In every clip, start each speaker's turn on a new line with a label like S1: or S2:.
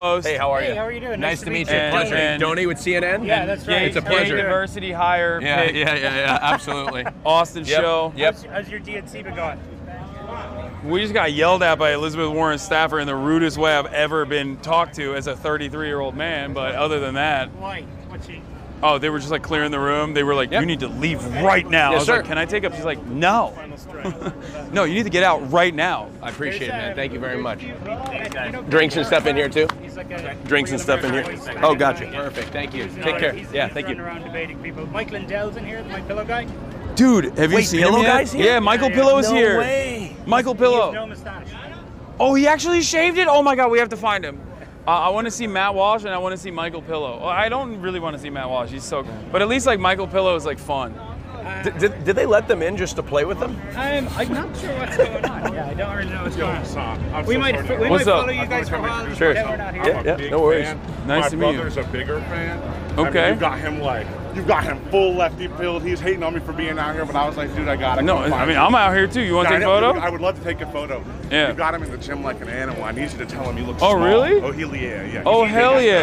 S1: Hey, how are you?
S2: Hey, how are you doing?
S1: Nice to meet you.
S2: And,
S1: Pleasure. Donie with CNN?
S2: Yeah, that's right.
S1: It's a pleasure.
S3: Diversity hire.
S1: Yeah, absolutely.
S3: Austin show.
S1: Yep.
S2: How's your DNC been going?
S3: We just got yelled at by Elizabeth Warren's staffer in the rudest way I've ever been talked to as a 33-year-old man. But other than that,
S2: Why? What's she?
S3: oh, they were just like clearing the room. They were like,
S1: Yep.
S3: "You need to leave right now."
S1: Yes,
S3: I was
S1: sir.
S3: like, "Can I take up?" She's like, "No, no, you need to get out right now."
S1: I appreciate it, man. Thank you very much.
S2: Drinks
S1: Drinks and stuff in here, too? Drinks and stuff in here. Oh, gotcha.
S2: Yeah.
S1: Perfect. Thank you. Take care.
S2: He's
S1: Yeah, thank
S2: running
S1: you.
S2: around debating people. Mike Lindell's in here, the My Pillow guy.
S3: Dude, have you
S1: Wait,
S3: seen
S1: Pillow
S3: him yet?
S1: Guy's here?
S3: Yeah, Michael
S2: Yeah,
S3: Pillow is
S1: No
S3: here.
S1: way.
S3: Michael
S2: He has
S3: Pillow.
S2: no mustache.
S3: Oh, he actually shaved it? Oh my God, we have to find him. I want to see Matt Walsh and I want to see Michael Pillow. Well, I don't really want to see Matt Walsh. He's so, but at least like Michael Pillow is like fun.
S1: Did they let them in just to play with them?
S2: I'm not sure what's going on. Yeah, I don't really know what's going on.
S4: Hasan,
S2: We might
S3: What's up?
S2: follow you guys for a while.
S1: Sure.
S2: Pretend we're not here.
S1: Yeah,
S4: Big
S1: no worries.
S4: fan.
S3: Nice to meet
S4: My
S3: you.
S4: brother's a bigger fan.
S3: Okay.
S4: I mean, you've got him full lefty field. He's hating on me for being out here, but I was like, dude, I got it.
S3: No, I mean, I'm out here too. You want to take a photo?
S4: I would love to take a photo.
S3: Yeah.
S4: You got him in the gym like an animal. I need you to tell him he looks
S3: Oh,
S4: small.
S3: really?
S4: Oh, yeah.
S3: Oh,
S4: He's
S3: hell
S4: big
S3: yeah.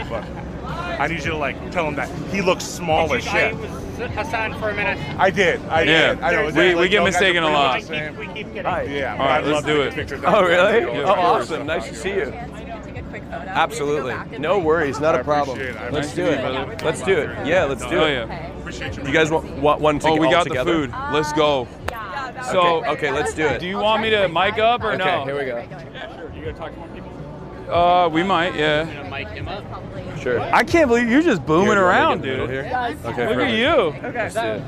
S4: as hell. But I need you to like tell him that he looks small as
S2: I
S4: shit.
S2: was Hasan for a minute.
S4: I did.
S3: Yeah.
S4: I know.
S3: We get mistaken a lot.
S2: We keep getting.
S4: Yeah.
S3: All right,
S4: I'd
S3: let's
S4: love to
S3: do
S4: take
S3: it.
S4: pictures.
S1: Oh, really?
S3: Yeah,
S1: Oh,
S3: of course.
S1: awesome. Nice to see you.
S5: Take a quick photo.
S1: Absolutely. No worries. Not a problem.
S4: appreciate it. I
S1: Let's do
S4: appreciate
S1: it. Let's do it. Yeah, let's do
S3: Oh
S1: it.
S3: yeah.
S4: Appreciate you.
S1: You guys want one to
S3: Oh, we
S1: all
S3: got
S1: together?
S3: the food. Let's go. So,
S1: Okay, let's do it.
S3: do you want me to mic up or
S1: Okay,
S3: no?
S1: here we go.
S2: You gonna talk to more people?
S3: We might, yeah.
S2: Gonna mic him up.
S1: Sure.
S3: I can't believe you're just booming
S1: Here, do you want
S3: around,
S1: me to get in the
S3: dude.
S1: middle here? Okay,
S3: Look at
S1: perfect.
S3: you.
S2: Okay.
S1: Let's do it.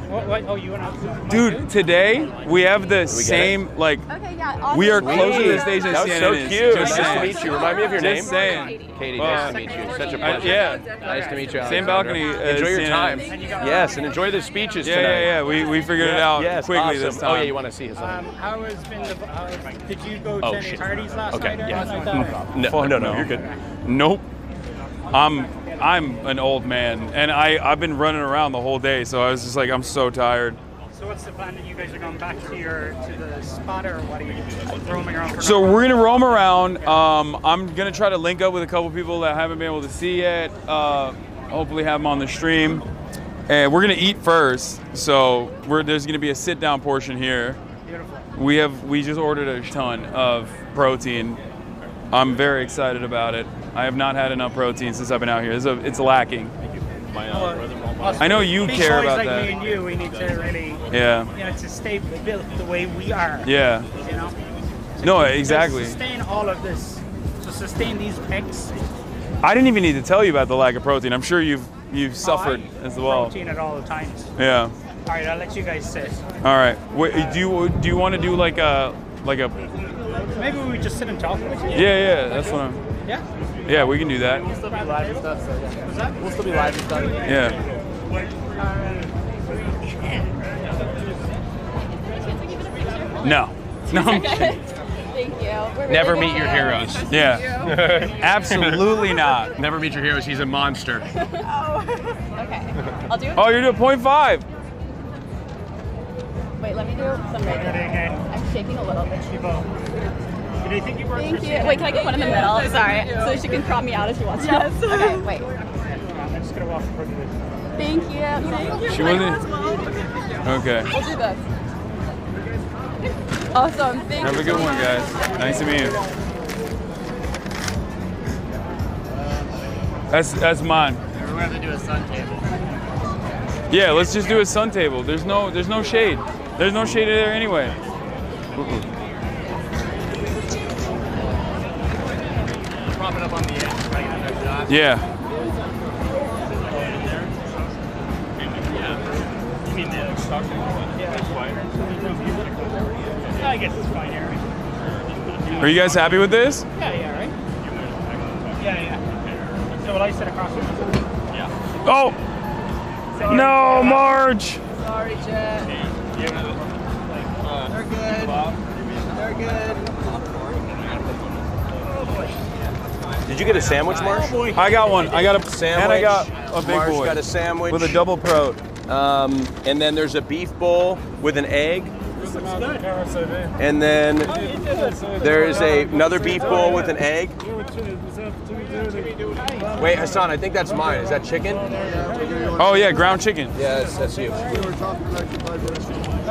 S2: What? Oh, you want to?
S3: Dude, today we have the
S1: it?
S3: same, like,
S5: Okay, yeah. Awesome.
S3: we are closer to the station than
S1: That was
S3: CNN
S1: so
S3: is.
S1: cute.
S3: Just
S1: Nice to
S3: saying.
S1: meet you. Remind me of your name.
S3: Just saying.
S1: Katie,
S3: Well,
S1: nice to meet you. Such a pleasure.
S3: Yeah.
S1: Nice to meet you.
S3: Same
S1: Alexander.
S3: balcony as
S1: Enjoy your
S3: CNN.
S1: time. Yes, and enjoy the speeches
S3: Yeah,
S1: tonight.
S3: yeah. We figured it out
S1: Yes,
S3: quickly
S1: awesome.
S3: this time.
S1: Oh yeah, you want to see his?
S2: How has been the? Did you go
S1: Oh,
S2: to any
S1: shit.
S2: parties last
S1: Okay,
S2: night or
S1: yeah.
S2: anything like that?
S1: No,
S3: Fuck
S1: no, you're good.
S3: Nope. I'm an old man, and I've been running around the whole day, so I was just like, I'm so tired.
S2: So what's the plan? That you guys are going back to the spot, or what are you roaming around for?
S3: So we're gonna roam around. I'm gonna try to link up with a couple people that I haven't been able to see yet. Hopefully have them on the stream. And we're gonna eat first. So there's gonna be a sit-down portion here.
S2: Beautiful.
S3: We just ordered a ton of protein. I'm very excited about it. I have not had enough protein since I've been out here. It's lacking. I know you
S2: Big
S3: care
S2: boys
S3: about
S2: like
S3: that.
S2: me and you, we need to really,
S3: Yeah.
S2: to stay built the way we are.
S3: Yeah.
S2: You know.
S3: No,
S2: To
S3: exactly.
S2: sustain all of this, to sustain these pecs.
S3: I didn't even need to tell you about the lack of protein. I'm sure you've suffered as well.
S2: Protein at all the times.
S3: Yeah.
S2: All right, I'll let you guys sit.
S3: All right. Wait, do you want to do like a
S2: Maybe we just sit and talk.
S3: Yeah, that's what I'm.
S2: Yeah.
S3: Yeah, we can do that.
S2: We'll still be live and stuff. So yeah. What's that? We'll still be live and stuff.
S3: Yeah. No. No. I'm kidding.
S5: Thank you. We're
S1: Never
S5: really
S1: meet your
S5: good.
S1: heroes.
S3: Yeah. Absolutely not.
S1: Never meet your heroes. He's a monster.
S5: Oh. Okay. I'll do it.
S3: Oh, you're doing 0.5.
S5: Wait, let me do some right there. I'm shaking a little bit.
S2: Do they think you work
S5: Thank
S2: for
S5: you. Wait, can I get one in the middle? Sorry. So she can crop me out if she wants to. Yes. Okay, wait.
S2: I'm just gonna walk for you.
S5: Thank you. Thank you.
S3: She wasn't. Okay.
S5: We'll do this. Awesome. Thank
S3: Have
S5: you
S3: a good
S5: so
S3: one,
S5: much.
S3: guys. Nice to meet you. That's mine.
S2: We're going to do a sun table.
S3: Yeah, let's just do a sun table. There's no shade. There's no shade there anyway.
S2: Prop it up on the edge, right?
S3: Yeah.
S2: You mean the structure? Yeah, it's wider. I guess it's fine here, right?
S3: Are you guys happy with this?
S2: Yeah, right? Yeah. So will I sit across from you? Yeah.
S3: Oh! No, Marge!
S5: Sorry, Jet. They're good. They're good.
S1: Did you get a sandwich, Marsh?
S3: I got one. I got a
S1: Sandwich.
S3: And I got a big
S1: Marsh
S3: boy.
S1: got a sandwich
S3: with a double prote.
S1: And then there's a beef bowl with an egg. And then there's another beef bowl with an egg. Wait, Hasan, I think that's mine. Is that chicken?
S3: Oh yeah, ground chicken.
S1: Yeah, that's you.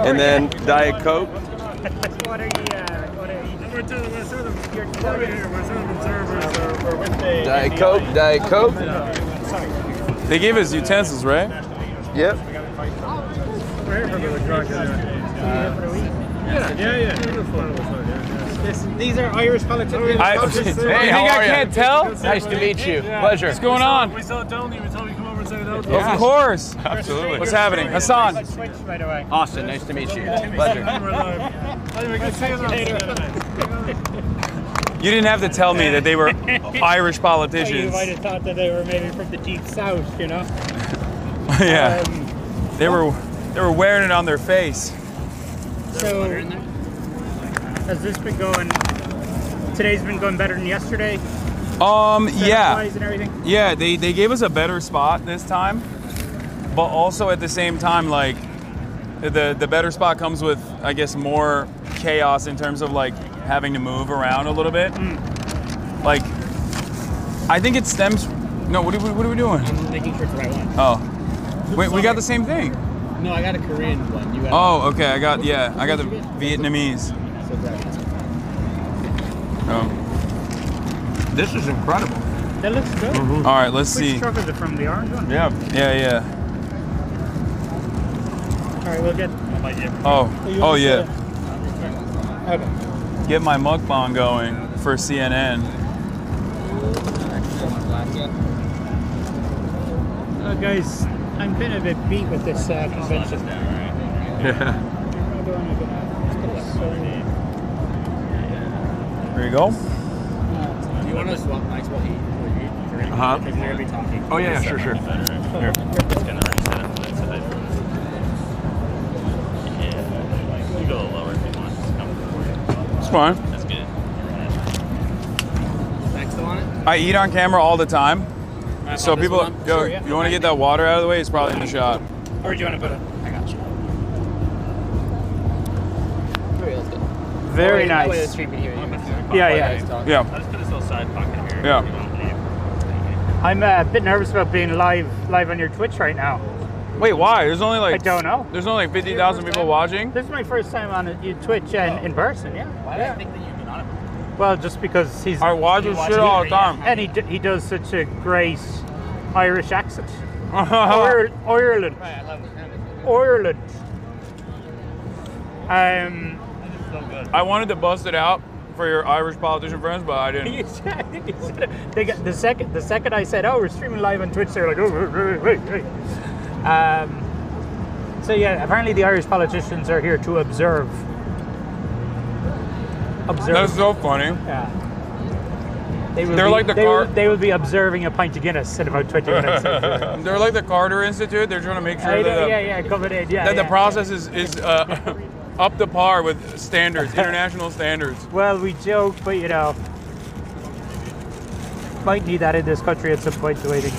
S1: And then Diet Coke.
S2: What are you?
S1: Diet Coke. Diet Coke.
S3: They gave us utensils, right?
S1: Yep.
S2: These are Irish politicians.
S3: Hey, how are you? Can't tell?
S1: Nice to meet you. Pleasure.
S3: What's going on?
S2: We saw Donie. We told you come over and say hello.
S3: Of course. Absolutely. What's happening? Hasan.
S2: Switch, by the way.
S1: Austin, nice to meet you. Pleasure.
S3: You didn't have to tell me that they were Irish
S2: You
S3: politicians.
S2: might have thought that they were maybe from the deep south, you know.
S3: Yeah. They were wearing it on their face.
S2: So, has this been going? Today's been going better than yesterday.
S3: Yeah.
S2: Size and everything.
S3: Yeah, they gave us a better spot this time, but also at the same time, like the better spot comes with, I guess, more chaos in terms of like having to move around a little bit. Like, I think it stems. No, what are we doing?
S6: I'm making sure it's the right one.
S3: Oh, wait, we got the same thing.
S6: No, I got a Korean one. You got
S3: Oh, okay, I got the Vietnamese.
S6: So grab this one.
S3: Oh.
S1: This is incredible.
S2: That looks good.
S3: All right, let's
S2: Which
S3: see.
S2: truck is it from? The orange one?
S1: Yeah.
S3: Yeah.
S2: All right, we'll get.
S3: Oh yeah.
S2: Okay.
S3: Get my mukbang going for CNN.
S2: Guys, I'm been a bit beat with this convention.
S3: There you go.
S6: Do you want to swap mics while you eat?
S1: Uh-huh.
S6: Because we're going to be talking.
S1: Oh yeah, sure.
S2: Here.
S3: It's fine.
S6: That's good. Next on it?
S3: I eat on camera all the time. So
S6: this
S3: people,
S6: one?
S3: yo,
S6: Sure, yeah.
S3: you want to get that water out of the way? It's probably in the shot.
S2: Or do you want to put it?
S6: I got you. Okay, let's go.
S2: Very
S6: That way the
S2: nice.
S6: street can hear you.
S2: Yeah.
S3: Yeah.
S2: Let's put this little side pocket here.
S3: Yeah.
S2: I'm a bit nervous about being live on your Twitch right now.
S3: Wait, why? There's only like
S2: I don't know.
S3: There's only like 50,000 people watching.
S2: This is my first time on Twitch and in person. Yeah.
S6: Why did I think that you'd been on it?
S2: Well, just because he's
S3: I watch his shit all the time.
S2: and he does such a great Irish accent. Ireland.
S6: Right, I love it.
S2: Ireland.
S3: I wanted to bust it out for your Irish politician friends, but I didn't.
S2: I think he said it. They got the second I said, "Oh, we're streaming live on Twitch," they're like, "Oh, right." So yeah, apparently the Irish politicians are here to observe.
S3: That's so funny.
S2: Yeah.
S3: They're like the car-
S2: They would be observing a pint of Guinness at about 20 minutes.
S3: They're like the Carter Institute. They're trying to make sure that
S2: coming in. Yeah,
S3: that the
S2: yeah.
S3: process is up to par with standards, international standards.
S2: Well, we joke, but you know, might need that in this country at some point. The waiting.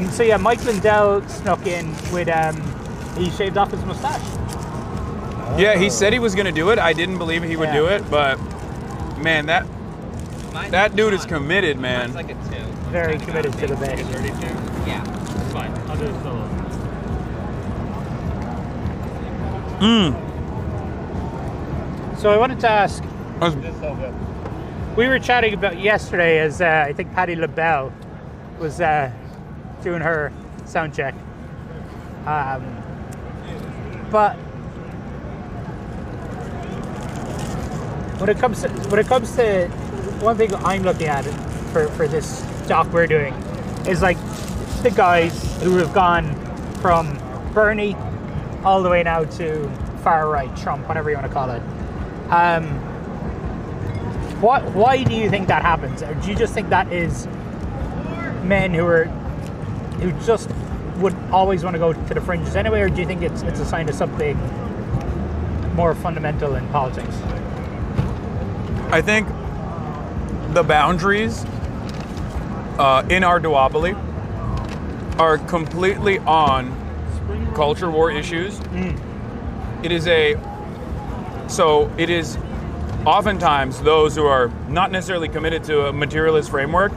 S2: So yeah, Mike Lindell snuck in with he shaved off his mustache.
S3: Yeah, he said he was gonna do it. I didn't believe he would
S2: Yeah.
S3: do it, but man, that dude is committed, man.
S6: Like a 2.
S2: Very committed to the base.
S6: Yeah.
S2: It's fine. I'll do it solo. So I wanted to ask. We were chatting about yesterday as I think Patti LaBelle was doing her sound check. But when it comes to one thing I'm looking at for this doc we're doing is like the guys who have gone from Bernie all the way now to far right, Trump, whatever you want to call it. Why do you think that happens? Or do you just think that is men who just would always want to go to the fringes anyway, or do you think it's a sign of something more fundamental in politics?
S3: I think the boundaries in our duopoly are completely on culture war issues. It is a So it is oftentimes those who are not necessarily committed to a materialist framework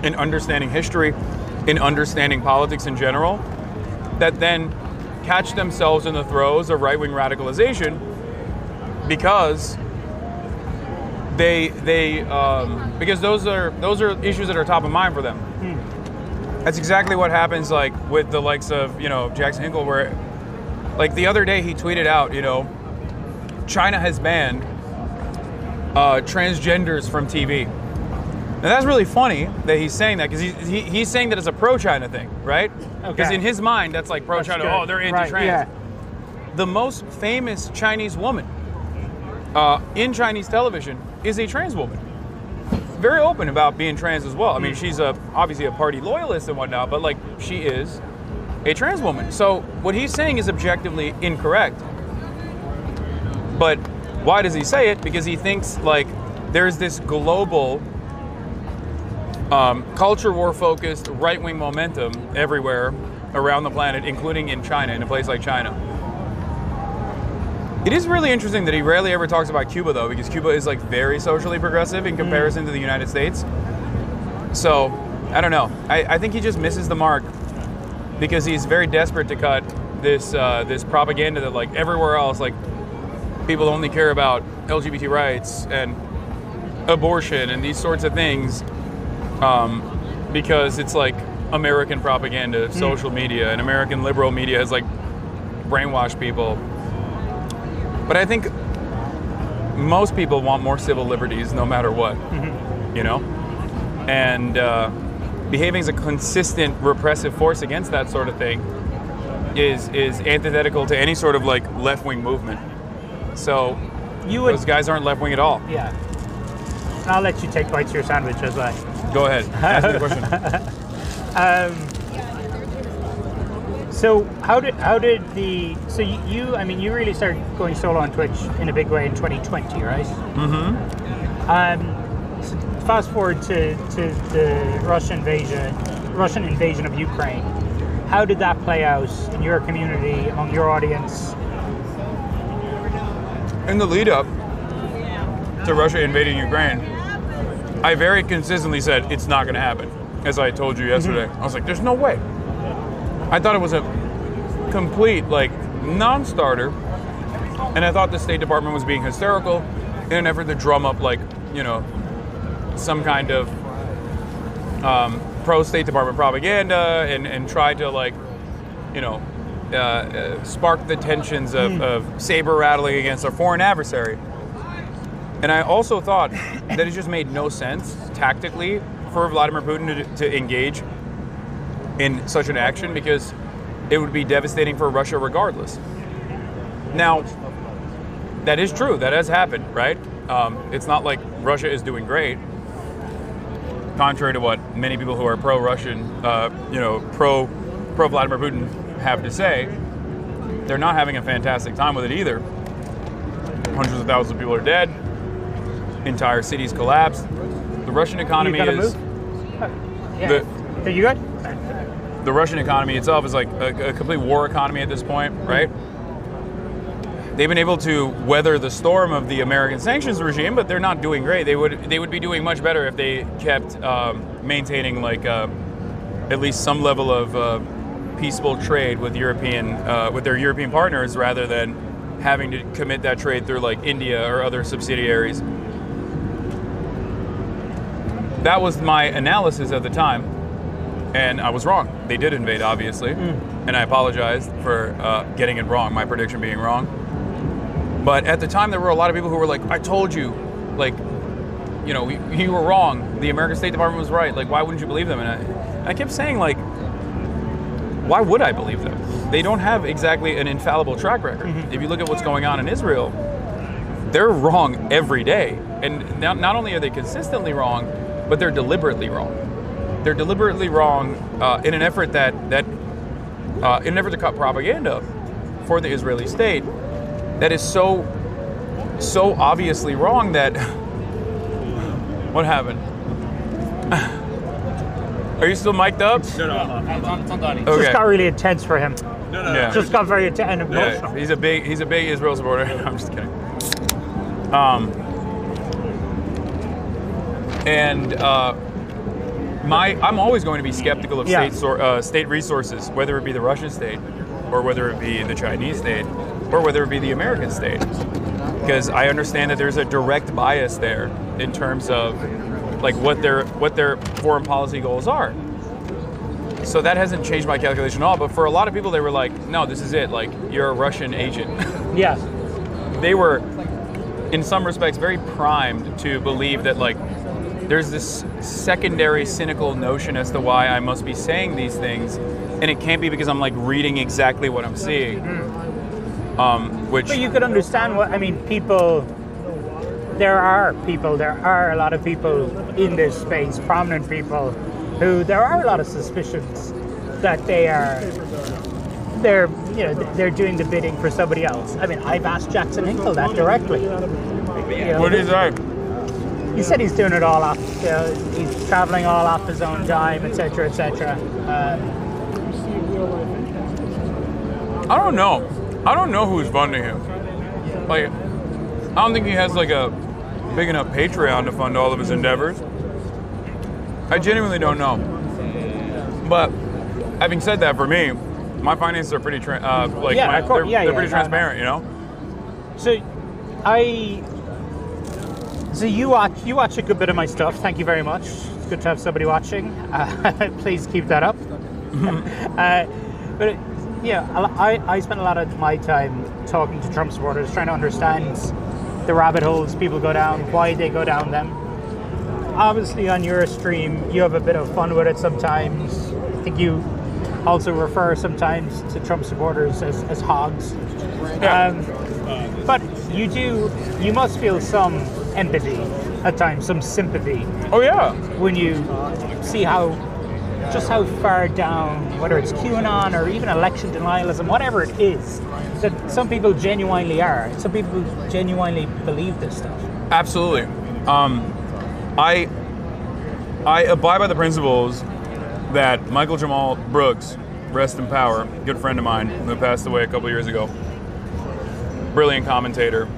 S3: in understanding history, in understanding politics in general, that then catch themselves in the throes of right-wing radicalization because because those are issues that are top of mind for them. That's exactly what happens like with the likes of, Jackson Hinkle, where like the other day he tweeted out, China has banned transgenders from TV. Now that's really funny that he's saying that, because he's saying that it's a pro-China thing, right? Because in his mind, that's like pro-China. Oh, they're anti-trans. Right, yeah. The most famous Chinese woman in Chinese television is a trans woman. Very open about being trans as well. I mean, she's obviously a party loyalist and whatnot, but like she is a trans woman. So what he's saying is objectively incorrect. But why does he say it? Because he thinks like there's this global culture war focused right-wing momentum everywhere around the planet, including in China, in a place like China. It is really interesting that he rarely ever talks about Cuba, though, because Cuba is like very socially progressive in comparison to the United States. So I don't know. I think he just misses the mark because he's very desperate to cut this this propaganda that like everywhere else, like people only care about LGBT rights and abortion and these sorts of things. Because it's like American propaganda, social media, and American liberal media has like brainwashed people. But I think most people want more civil liberties no matter what, and behaving as a consistent repressive force against that sort of thing is antithetical to any sort of like left-wing movement. So those guys aren't left-wing at all.
S2: Yeah. And I'll let you take bites of your sandwich as well.
S3: Go ahead. Ask me the question.
S2: So you really started going solo on Twitch in a big way in 2020, right? Mm-hmm. So fast forward to the Russian invasion of Ukraine. How did that play out in your community, among your audience?
S3: In the lead up to Russia invading Ukraine, I very consistently said it's not going to happen, as I told you yesterday. I was like, there's no way. I thought it was a complete, like, non-starter, and I thought the State Department was being hysterical in an effort to drum up, like, some kind of pro-State Department propaganda and try to, like, spark the tensions of saber rattling against a foreign adversary. And I also thought that it just made no sense tactically for Vladimir Putin to engage in such an action, because it would be devastating for Russia regardless. Now, that is true. That has happened, right? It's not like Russia is doing great. Contrary to what many people who are pro-Russian, pro-Vladimir Putin have to say, they're not having a fantastic time with it either. Hundreds of thousands of people are dead. Entire cities collapsed. The Russian economy is...
S2: Are you good?
S3: The Russian economy itself is like a complete war economy at this point, right? They've been able to weather the storm of the American sanctions regime, but they're not doing great. They would be doing much better if they kept maintaining like at least some level of peaceful trade with their European partners, rather than having to commit that trade through like India or other subsidiaries. That was my analysis at the time, and I was wrong. They did invade, obviously, and I apologized for getting it wrong, my prediction being wrong. But at the time, there were a lot of people who were like, I told you, like, you were wrong. The American State Department was right. Like, why wouldn't you believe them? And I kept saying, like, why would I believe them? They don't have exactly an infallible track record. If you look at what's going on in Israel, they're wrong every day. And not only are they consistently wrong, but they're deliberately wrong. They're deliberately wrong in an effort to cut propaganda for the Israeli state that is so obviously wrong that... What happened? Are you still mic'd up?
S6: No. It's on Donie.
S2: Okay. Just got really intense for him.
S6: No.
S3: Yeah.
S2: Just got very intense and emotional.
S3: Yeah, he's a big Israel supporter. I'm just kidding. I'm always going to be skeptical of
S2: Yeah.
S3: state resources, whether it be the Russian state, or whether it be the Chinese state, or whether it be the American state, because I understand that there's a direct bias there in terms of like what their foreign policy goals are. So that hasn't changed my calculation at all. But for a lot of people, they were like, "No, this is it. Like you're a Russian agent."
S2: Yeah.
S3: They were, in some respects, very primed to believe that like there's this secondary cynical notion as to why I must be saying these things, and it can't be because I'm like reading exactly what I'm seeing. Which
S2: But you could understand what I mean. There are a lot of people in this space, prominent people, who there are a lot of suspicions that they're doing the bidding for somebody else. I mean, I've asked Jackson Hinkle that directly. You know,
S3: what is that?
S2: he said he's doing it all off. He's traveling all off his own dime, etc., etc.
S3: I don't know. I don't know who's funding him. Like, I don't think he has like a big enough Patreon to fund all of his endeavors. I genuinely don't know. But having said that, for me, my finances are pretty they're pretty transparent, you know.
S2: So you watch a good bit of my stuff. Thank you very much. It's good to have somebody watching. Please keep that up. But I spend a lot of my time talking to Trump supporters, trying to understand the rabbit holes people go down, why they go down them. Obviously, on your stream, you have a bit of fun with it sometimes. I think you also refer sometimes to Trump supporters as hogs.
S3: Yeah.
S2: But you must feel some empathy at times, some sympathy.
S3: Oh yeah.
S2: When you see how far down, whether it's QAnon or even election denialism, whatever it is, that some people genuinely are. Some people genuinely believe this stuff.
S3: Absolutely. I abide by the principles that Michael Jamal Brooks, rest in power, good friend of mine who passed away a couple years ago, brilliant commentator.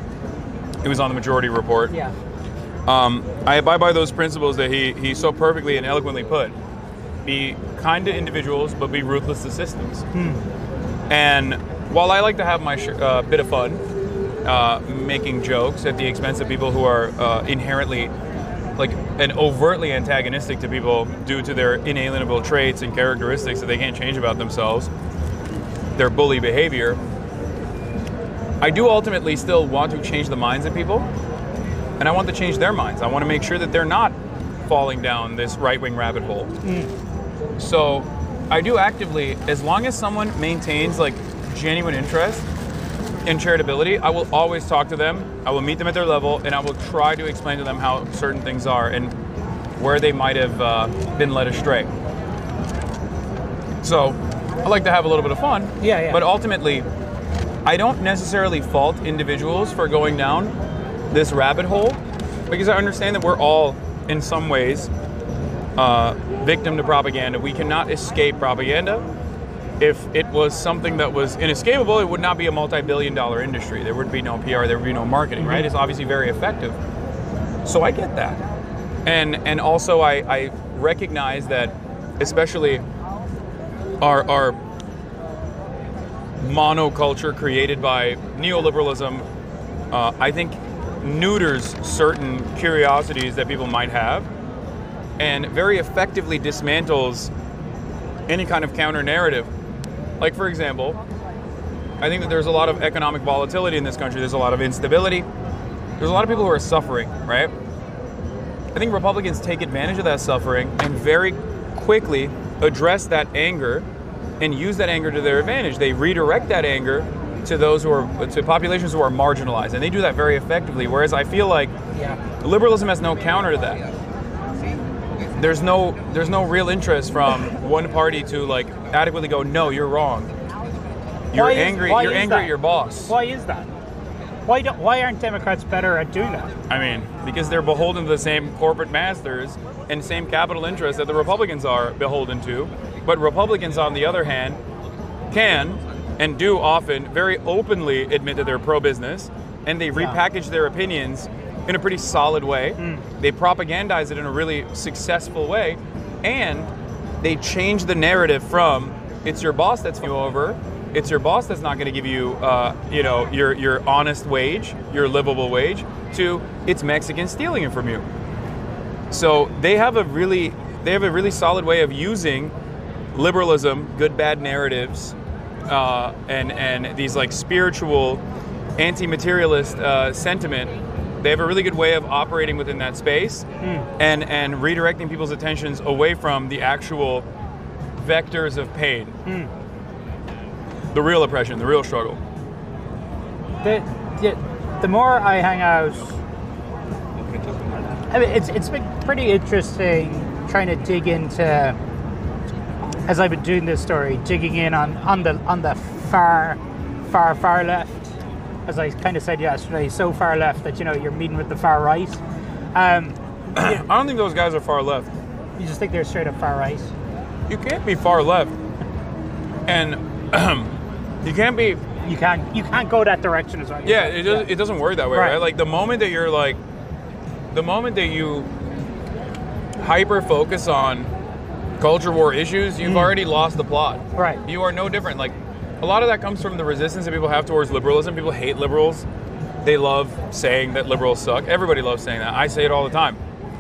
S3: He was on the Majority Report.
S2: Yeah.
S3: I abide by those principles that he so perfectly and eloquently put. Be kind to individuals, but be ruthless to systems. And while I like to have my bit of fun, making jokes at the expense of people who are inherently and overtly antagonistic to people due to their inalienable traits and characteristics that they can't change about themselves, their bully behavior, I do ultimately still want to change the minds of people, and I want to change their minds. I want to make sure that they're not falling down this right-wing rabbit hole. So I do actively, as long as someone maintains genuine interest and charitability, I will always talk to them. I will meet them at their level, and I will try to explain to them how certain things are and where they might have been led astray. So I like to have a little bit of fun.
S2: Yeah.
S3: But ultimately, I don't necessarily fault individuals for going down this rabbit hole, because I understand that we're all, in some ways, victim to propaganda. We cannot escape propaganda. If it was something that was inescapable, it would not be a multi-billion-dollar industry. There would be no PR, there would be no marketing, right? It's obviously very effective. So I get that. And also I recognize that, especially our monoculture created by neoliberalism, I think neuters certain curiosities that people might have and very effectively dismantles any kind of counter-narrative. Like, for example, I think that there's a lot of economic volatility in this country. There's a lot of instability. There's a lot of people who are suffering, right? I think Republicans take advantage of that suffering and very quickly address that anger and use that anger to their advantage. They redirect that anger to to populations who are marginalized, and they do that very effectively. Whereas I feel like liberalism has no counter to that. There's no real interest from one party to adequately go, no, you're wrong. You're angry at your boss.
S2: Why is that? Why aren't Democrats better at doing that?
S3: I mean, because they're beholden to the same corporate masters and same capital interests that the Republicans are beholden to. But Republicans, on the other hand, can and do often very openly admit that they're pro-business and they repackage their opinions in a pretty solid way. They propagandize it in a really successful way, and they change the narrative from it's your boss that's you over, it's your boss that's not going to give you, your honest wage, your livable wage, to it's Mexicans stealing it from you. So they have a really solid way of using liberalism, good bad narratives, and these like spiritual, anti-materialist sentiment. They have a really good way of operating within that space and redirecting people's attentions away from the actual vectors of pain. The real oppression, the real struggle.
S2: The more I hang out, I mean, it's been pretty interesting trying to dig into, as I've been doing this story, digging in on the far left. As I kind of said yesterday, so far left that you're meeting with the far right.
S3: I don't think those guys are far left.
S2: You just think they're straight up far right?
S3: You can't be far left, and you can't be.
S2: You can't go that direction as well.
S3: Yeah, it doesn't work that way, right? Like the moment that you hyper focus on culture war issues, you've already lost the plot.
S2: Right.
S3: You are no different. Like a lot of that comes from the resistance that people have towards liberalism. People hate liberals. They love saying that liberals suck. Everybody loves saying that. I say it all the time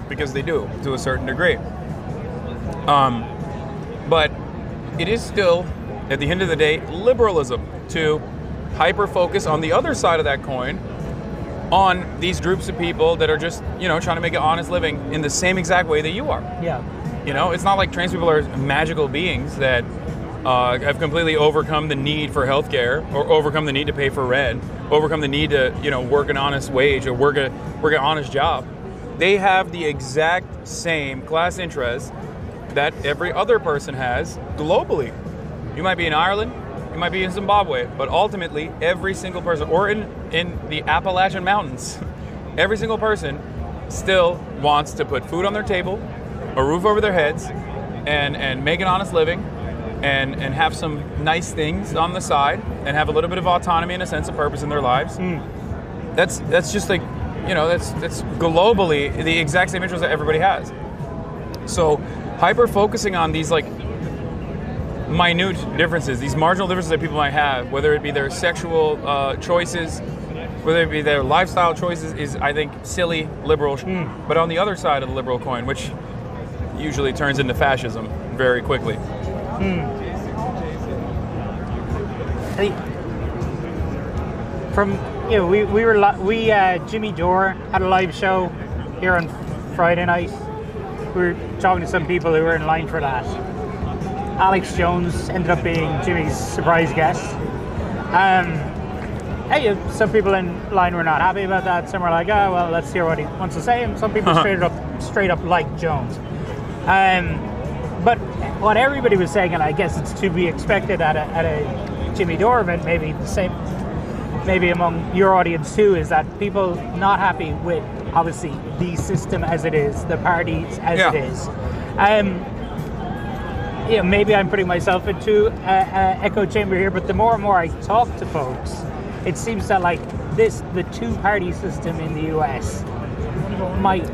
S3: because they do to a certain degree. But it is still, at the end of the day, liberalism to hyper-focus on the other side of that coin on these groups of people that are just, trying to make an honest living in the same exact way that you are.
S2: Yeah.
S3: It's not like trans people are magical beings that have completely overcome the need for healthcare or overcome the need to pay for rent, overcome the need to, work an honest wage or work an honest job. They have the exact same class interests that every other person has globally. You might be in Ireland, you might be in Zimbabwe, but ultimately every single person, or in the Appalachian Mountains, every single person still wants to put food on their table, a roof over their heads, and make an honest living, and have some nice things on the side, and have a little bit of autonomy and a sense of purpose in their lives. That's just like, that's globally the exact same interest that everybody has. So hyper-focusing on these like minute differences, these marginal differences that people might have, whether it be their sexual choices, whether it be their lifestyle choices, is, I think, silly liberal. But on the other side of the liberal coin, which usually turns into fascism very quickly.
S2: Jimmy Dore had a live show here on Friday night. We were talking to some people who were in line for that. Alex Jones ended up being Jimmy's surprise guest. Some people in line were not happy about that. Some were like, "Oh, well, let's hear what he wants to say." And some people straight up like Jones. But what everybody was saying, and I guess it's to be expected at a Jimmy Dore event, maybe the same, maybe among your audience too, is that people not happy with obviously the system as it is, the parties as it is. Maybe I'm putting myself into an echo chamber here, but the more and more I talk to folks, it seems that like the two-party system in the US might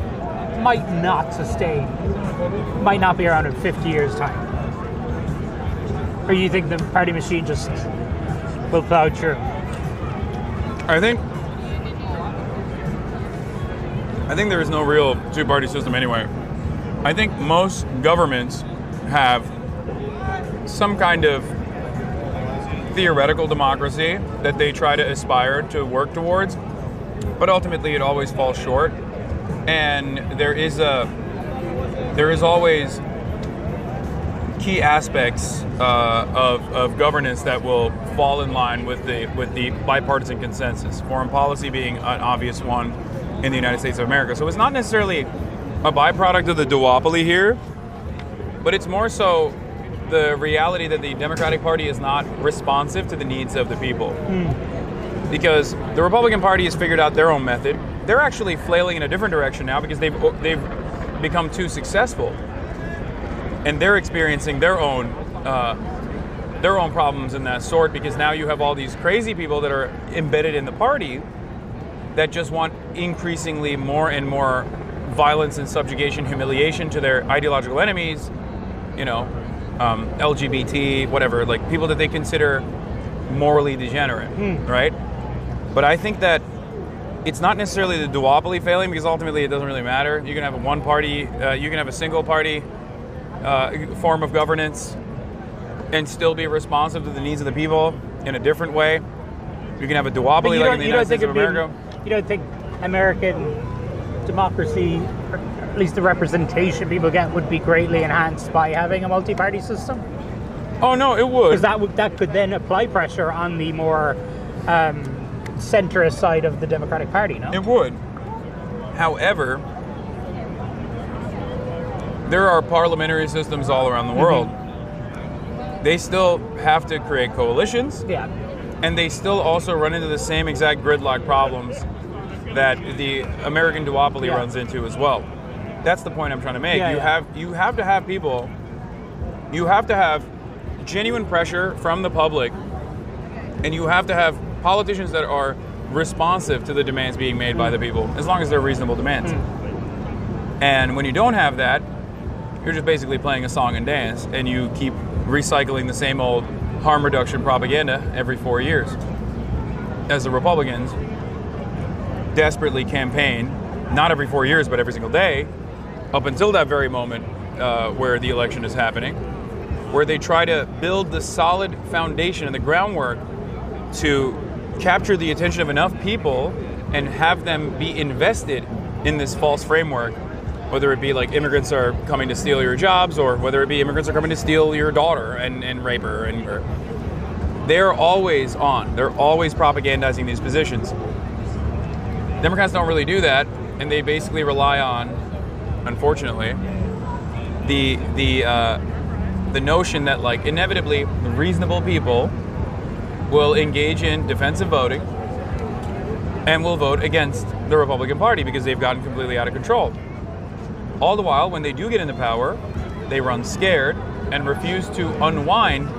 S2: not sustain, might not be around in 50 years' time. Or you think the party machine just will plow through?
S3: I think there is no real two-party system anyway. I think most governments have some kind of theoretical democracy that they try to aspire to work towards, but ultimately it always falls short. And there is always key aspects of governance that will fall in line with the bipartisan consensus. Foreign policy being an obvious one in the United States of America. So it's not necessarily a byproduct of the duopoly here, but it's more so the reality that the Democratic Party is not responsive to the needs of the people. Because the Republican Party has figured out their own method. They're actually flailing in a different direction now because they've become too successful, and they're experiencing their own problems in that sort, because now you have all these crazy people that are embedded in the party that just want increasingly more and more violence and subjugation, humiliation to their ideological enemies, LGBT, whatever, like people that they consider morally degenerate, right? But I think that it's not necessarily the duopoly failing, because ultimately it doesn't really matter. You can have a one party, you can have a single party form of governance and still be responsive to the needs of the people in a different way. You can have a duopoly like in the United States of America.
S2: You don't think American democracy, or at least the representation people get, would be greatly enhanced by having a multi-party system?
S3: Oh no, it would.
S2: Because that could then apply pressure on the more centrist side of the Democratic Party, no?
S3: It would. However, there are parliamentary systems all around the world. They still have to create coalitions.
S2: Yeah.
S3: And they still also run into the same exact gridlock problems that the American duopoly runs into as well. That's the point I'm trying to make. You have to have people, you have to have genuine pressure from the public, and you have to have politicians that are responsive to the demands being made by the people, as long as they're reasonable demands. And when you don't have that, you're just basically playing a song and dance, and you keep recycling the same old harm reduction propaganda every 4 years, as the Republicans desperately campaign, not every 4 years, but every single day, up until that very moment where the election is happening, where they try to build the solid foundation and the groundwork to capture the attention of enough people and have them be invested in this false framework, whether it be like immigrants are coming to steal your jobs, or whether it be immigrants are coming to steal your daughter and rape her. And they're always on. They're always propagandizing these positions. Democrats don't really do that, and they basically rely on, unfortunately, the notion that like inevitably reasonable people will engage in defensive voting and will vote against the Republican Party because they've gotten completely out of control. All the while, when they do get into power, they run scared and refuse to unwind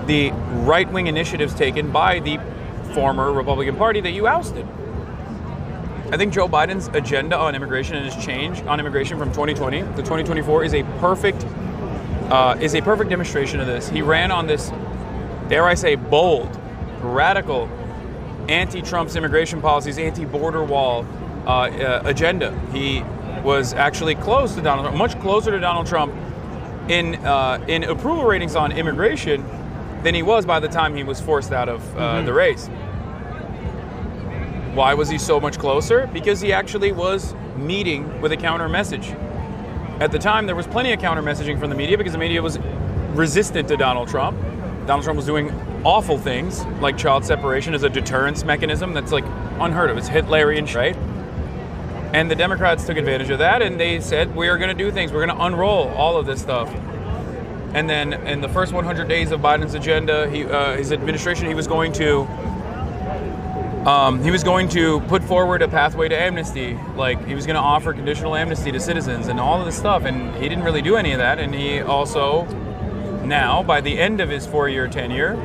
S3: the right-wing initiatives taken by the former Republican Party that you ousted. I think Joe Biden's agenda on immigration and his change on immigration from 2020 to 2024 is a perfect demonstration of this. He ran on this, dare I say, bold, radical, anti-Trump's immigration policies, anti-border wall agenda. He was actually close to Donald Trump, much closer to Donald Trump in approval ratings on immigration than he was by the time he was forced out of the race. Why was he so much closer? Because he actually was meeting with a counter message. At the time, there was plenty of counter messaging from the media because the media was resistant to Donald Trump. Donald Trump was doing awful things like child separation as a deterrence mechanism that's like unheard of. It's Hitlerian, right? And the Democrats took advantage of that, and they said, we are going to do things. We're going to unroll all of this stuff. And then in the first 100 days of Biden's agenda, his administration, he was going to put forward a pathway to amnesty. Like, he was going to offer conditional amnesty to citizens and all of this stuff. And he didn't really do any of that. And he also, now, by the end of his 4-year tenure,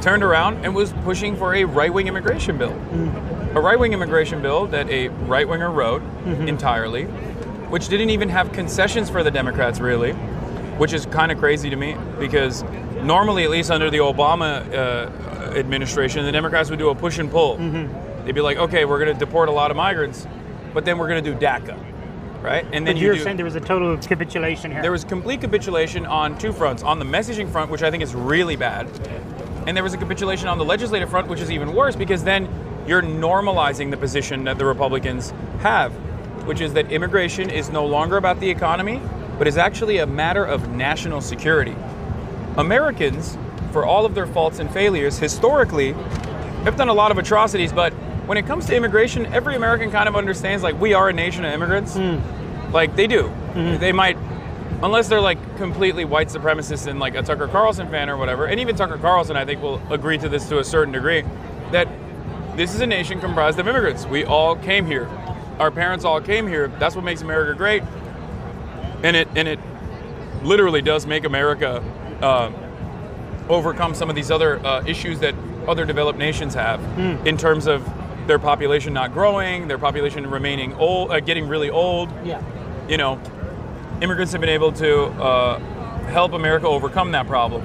S3: turned around and was pushing for a right-wing immigration bill. A right-wing immigration bill that a right-winger wrote entirely, which didn't even have concessions for the Democrats, really, which is kind of crazy to me, because normally, at least under the Obama administration, the Democrats would do a push and pull. They'd be like, okay, we're going to deport a lot of migrants, but then we're going to do DACA, right? And then
S2: you're saying there was a total capitulation here.
S3: There was complete capitulation on two fronts. On the messaging front, which I think is really bad, and there was a capitulation on the legislative front, which is even worse, because then you're normalizing the position that the Republicans have, which is that immigration is no longer about the economy, but is actually a matter of national security. Americans, for all of their faults and failures, historically, have done a lot of atrocities, but when it comes to immigration, every American kind of understands, like, we are a nation of immigrants. Like, they do. They might, unless they're, like, completely white supremacists and, like, a Tucker Carlson fan or whatever, and even Tucker Carlson, I think, will agree to this to a certain degree, that this is a nation comprised of immigrants. We all came here. Our parents all came here. That's what makes America great. And it literally does make America overcome some of these other issues that other developed nations have in terms of their population not growing, their population remaining old, getting really old.
S2: Yeah.
S3: You know, immigrants have been able to help America overcome that problem.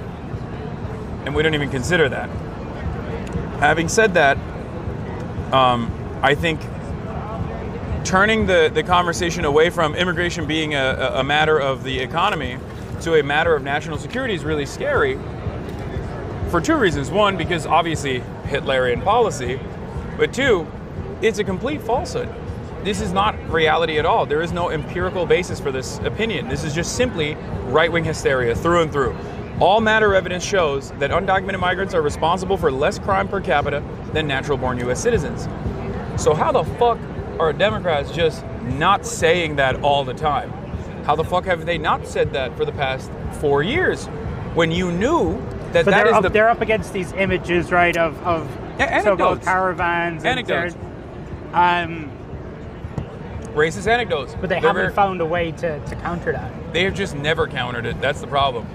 S3: And we don't even consider that. Having said that, I think turning the conversation away from immigration being a matter of the economy to a matter of national security is really scary for two reasons. One, because obviously Hitlerian policy, but two, it's a complete falsehood. This is not reality at all. There is no empirical basis for this opinion. This is just simply right-wing hysteria through and through. All matter evidence shows that undocumented migrants are responsible for less crime per capita than natural-born U.S. citizens. So how the fuck are Democrats just not saying that all the time? How the fuck have they not said that for the past 4 years when you knew that
S2: But
S3: that is the...
S2: they're up against these images, right, of so-called caravans.
S3: Anecdotes. Racist anecdotes.
S2: But they haven't found a way to counter that.
S3: They have just never countered it. That's the problem.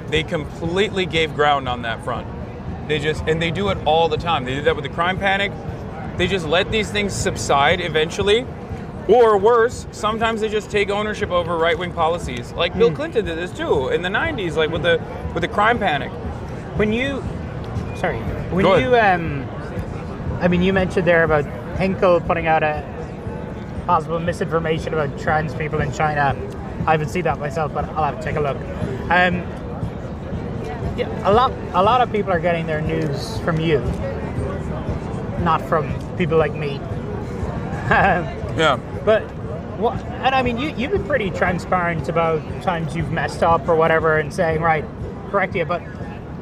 S3: They completely gave ground on that front. And they do it all the time. They did that with the crime panic. They just let these things subside eventually. Or worse, sometimes they just take ownership over right-wing policies. Like Bill Clinton did this too in the 90s, like with the crime panic. You mentioned there about Hinkle putting out a possible misinformation about trans people in China. I haven't seen that myself, but I'll have to take a look. A lot of people are getting their news from you, not from people like me. Yeah.
S2: But you've been pretty transparent about times you've messed up or whatever, and saying, right, correct you. But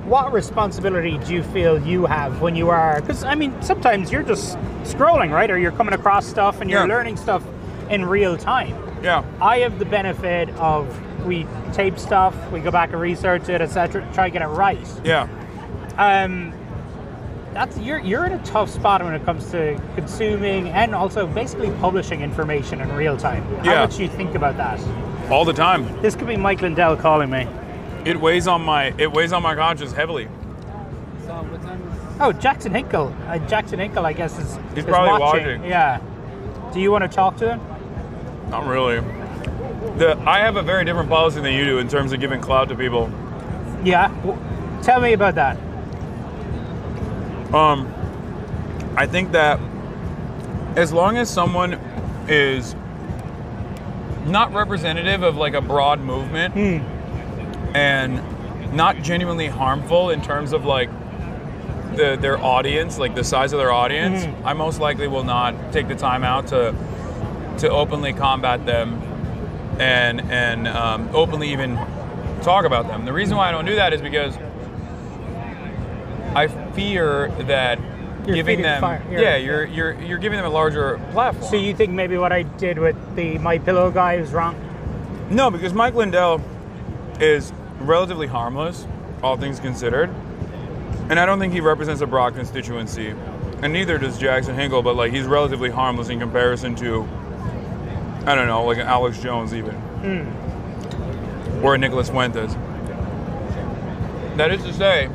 S2: what responsibility do you feel you have when you are? Because sometimes you're just scrolling, right, or you're coming across stuff and you're learning stuff in real time.
S3: Yeah.
S2: I have the benefit of we tape stuff, we go back and research it, etc., try to get it right.
S3: Yeah.
S2: You're in a tough spot when it comes to consuming and also basically publishing information in real time. How much do you think about that?
S3: All the time.
S2: This could be Mike Lindell calling me.
S3: It weighs on my conscience heavily.
S2: Oh, Jackson Hinkle. Jackson Hinkle, I guess,
S3: He's
S2: is
S3: probably watching.
S2: Yeah. Do you want to talk to him?
S3: Not really. I have a very different policy than you do in terms of giving clout to people.
S2: Yeah. Tell me about that.
S3: I think that as long as someone is not representative of like a broad movement and not genuinely harmful in terms of like their audience, like the size of their audience, I most likely will not take the time out to openly combat them and openly even talk about them. The reason why I don't do that is because I fear that
S2: you're
S3: giving them you're giving them a larger platform.
S2: So you think maybe what I did with the My Pillow guy was wrong?
S3: No, because Mike Lindell is relatively harmless, all things considered. And I don't think he represents a broad constituency. And neither does Jackson Hinkle, but like he's relatively harmless in comparison to, I don't know, like an Alex Jones even. Or a Nicholas Fuentes. That is to say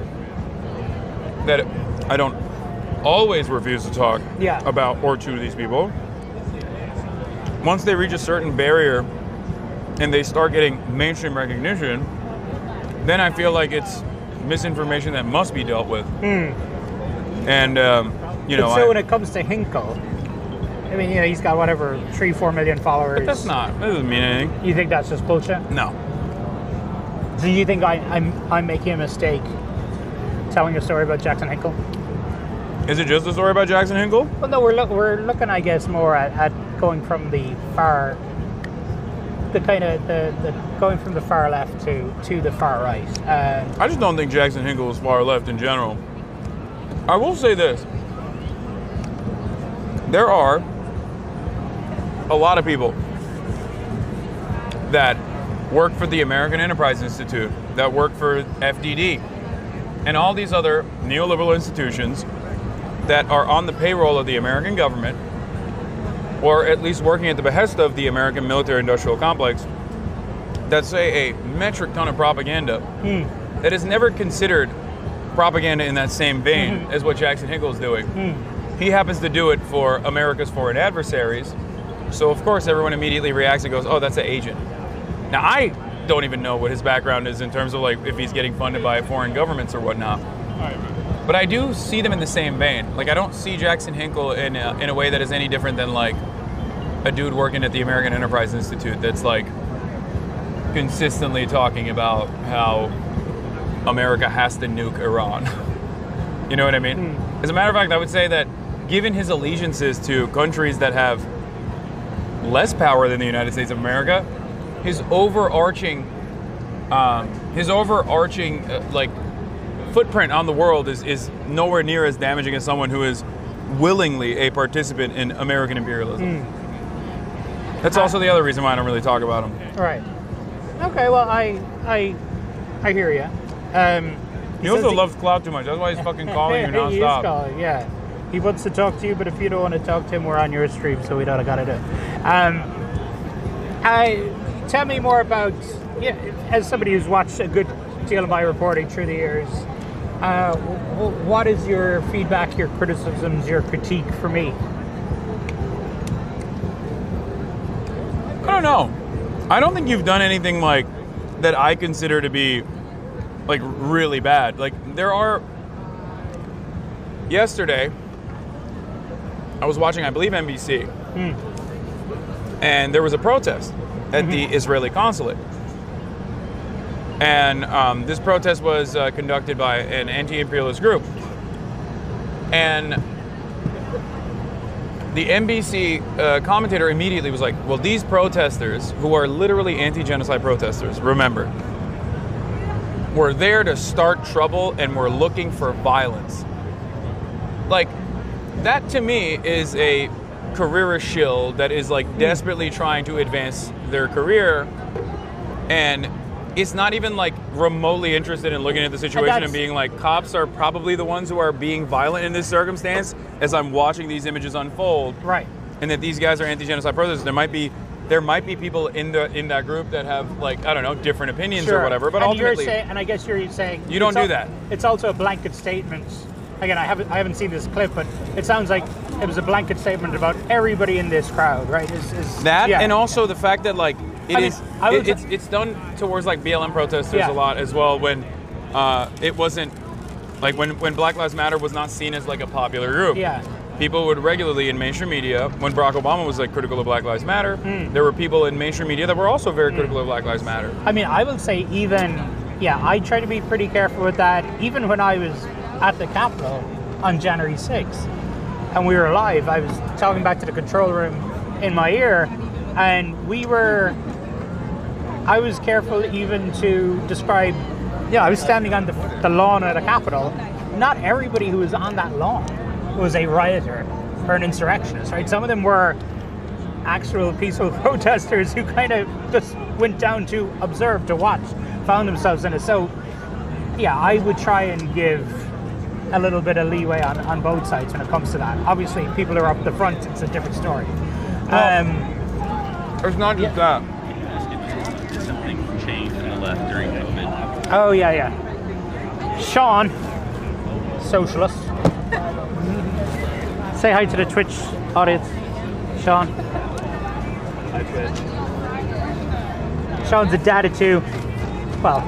S3: that I don't always refuse to talk about or to these people. Once they reach a certain barrier and they start getting mainstream recognition, then I feel like it's misinformation that must be dealt with. And,
S2: So when it comes to Hinkle, he's got whatever, 3-4 million followers.
S3: But that doesn't mean anything.
S2: You think that's just bullshit?
S3: No.
S2: Do you think I'm making a mistake telling a story about Jackson Hinkle?
S3: Is it just a story about Jackson Hinkle?
S2: Well, no, we're looking, I guess, more at going from the far, going from the far left to the far right.
S3: I just don't think Jackson Hinkle is far left in general. I will say this. There are a lot of people that work for the American Enterprise Institute, that work for FDD, and all these other neoliberal institutions that are on the payroll of the American government, or at least working at the behest of the American military-industrial complex, that say a metric ton of propaganda that is never considered propaganda in that same vein as what Jackson Hinkle is doing. he happens to do it for America's foreign adversaries. So of course everyone immediately reacts and goes, oh, that's an agent. Now I don't even know what his background is in terms of like if he's getting funded by foreign governments or whatnot. But I do see them in the same vein. Like I don't see Jackson Hinkle in a way that is any different than like a dude working at the American Enterprise Institute that's like consistently talking about how America has to nuke Iran. You know what I mean? As a matter of fact, I would say that given his allegiances to countries that have less power than the United States of America, his overarching like footprint on the world is nowhere near as damaging as someone who is willingly a participant in American imperialism. That's also the other reason why I don't really talk about him.
S2: Right. Okay. Well, I hear you.
S3: He also loves clout too much. That's why he's fucking calling you nonstop.
S2: He is calling, yeah. He wants to talk to you, but if you don't want to talk to him, we're on your stream, so we don't gotta do it. Tell me more about, as somebody who's watched a good deal of my reporting through the years, what is your feedback, your criticisms, your critique for me?
S3: I don't know. I don't think you've done anything like that I consider to be like really bad. Like there are. Yesterday, I was watching, I believe, NBC, and there was a protest at the Israeli consulate. And this protest was conducted by an anti-imperialist group. And the NBC commentator immediately was like, well, these protesters, who are literally anti-genocide protesters, remember, were there to start trouble and were looking for violence. Like, that to me is a careerist shill that is like desperately trying to advance their career, and it's not even like remotely interested in looking at the situation and being like, cops are probably the ones who are being violent in this circumstance as I'm watching these images unfold.
S2: Right.
S3: And that these guys are anti-genocide protesters. There might be people in that group that have, like, I don't know, different opinions or whatever. But ultimately,
S2: and I guess you're saying
S3: you don't do that.
S2: It's also a blanket statement. Again, I haven't seen this clip, but it sounds like it was a blanket statement about everybody in this crowd, right?
S3: And also the fact that like it's done towards like BLM protesters a lot as well. When it wasn't like when Black Lives Matter was not seen as like a popular group.
S2: Yeah.
S3: People would regularly in mainstream media, when Barack Obama was like critical of Black Lives Matter, there were people in mainstream media that were also very critical of Black Lives Matter. I
S2: mean, I will say I try to be pretty careful with that. Even when I was at the Capitol on January 6th and we were live, I was talking back to the control room in my ear, and I was careful even to describe, I was standing on the lawn at the Capitol. Not everybody who was on that lawn was a rioter or an insurrectionist, right? Some of them were actual peaceful protesters who kind of just went down to observe, to watch, found themselves in it. So, I would try and give a little bit of leeway on both sides when it comes to that. Obviously, people are up the front, it's a different story.
S3: It's not just that.
S6: Did something change in the left during COVID?
S2: Oh, yeah. Sean, socialist. Say hi to the Twitch audience, Sean.
S6: Hi, Twitch.
S2: Sean's a dad of two. Well,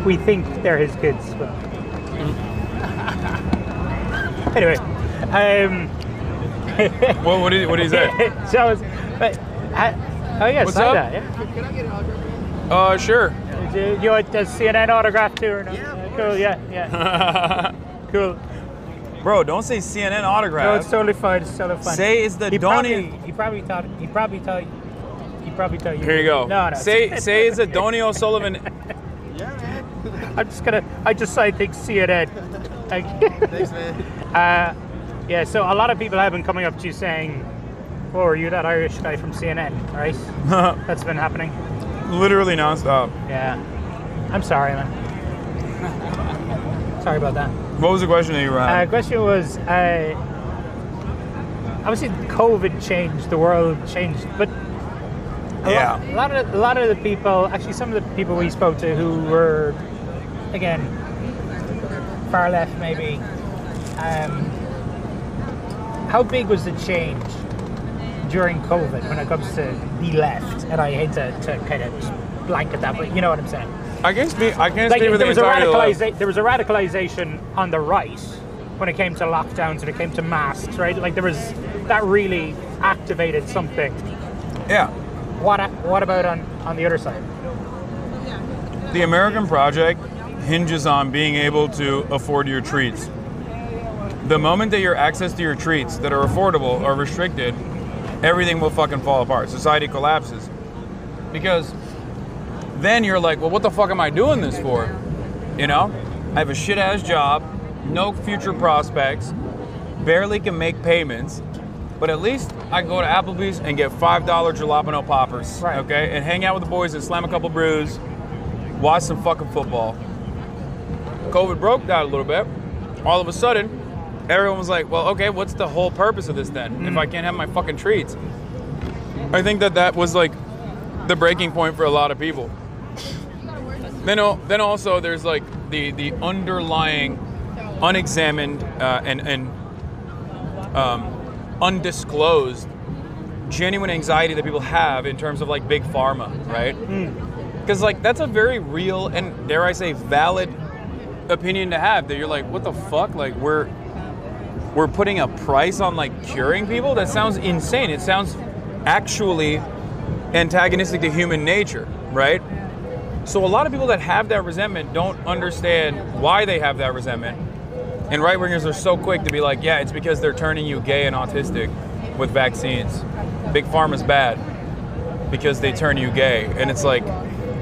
S2: we think they're his kids, but... Anyway,
S3: what did he say?
S2: So,
S3: What's up?
S2: Can I get an autograph?
S3: Sure.
S2: Do you want the CNN autograph too or no? Yeah, cool. Yeah. Cool.
S3: Bro, don't say CNN autograph.
S2: No, it's totally fine.
S3: Say it's the Donie.
S2: He probably thought you.
S3: Here you go.
S2: No.
S3: Say it's a Donie O'Sullivan.
S6: Yeah, man.
S2: I just think CNN.
S6: Thanks, man.
S2: So a lot of people have been coming up to you saying, "Oh, are you that Irish guy from CNN?" Right? That's been happening.
S3: Literally nonstop.
S2: Yeah. I'm sorry, man. Sorry about that.
S3: What was the question that you were
S2: The question was, obviously COVID changed, the world changed, but a lot of the people, actually some of the people we spoke to who were, again, far left maybe, how big was the change during COVID when it comes to the left? And I hate to kind of just blanket that, but you know what I'm saying.
S3: I can't speak for
S2: There
S3: the
S2: was a
S3: entire left.
S2: there was a radicalization on the right when it came to lockdowns, when it came to masks, right? Like there was that really activated something.
S3: Yeah.
S2: What about on the other side?
S3: The American project hinges on being able to afford your treats. The moment that your access to your treats that are affordable are restricted, everything will fucking fall apart. Society collapses. Because then you're like, well, what the fuck am I doing this for? You know? I have a shit-ass job, no future prospects, barely can make payments, but at least I can go to Applebee's and get $5 jalapeno poppers,
S2: right.
S3: Okay? And hang out with the boys and slam a couple brews, watch some fucking football. COVID broke that a little bit. All of a sudden, everyone was like, well, okay, what's the whole purpose of this then? If I can't have my fucking treats. I think that was like the breaking point for a lot of people. Then also there's like the underlying unexamined and undisclosed genuine anxiety that people have in terms of like big pharma, right? Because like that's a very real and dare I say valid opinion to have, that you're like, what the fuck? Like we're putting a price on like curing people? That sounds insane. It sounds actually antagonistic to human nature, right? So a lot of people that have that resentment don't understand why they have that resentment. And right-wingers are so quick to be like, yeah, it's because they're turning you gay and autistic with vaccines. Big Pharma's bad because they turn you gay. And it's like,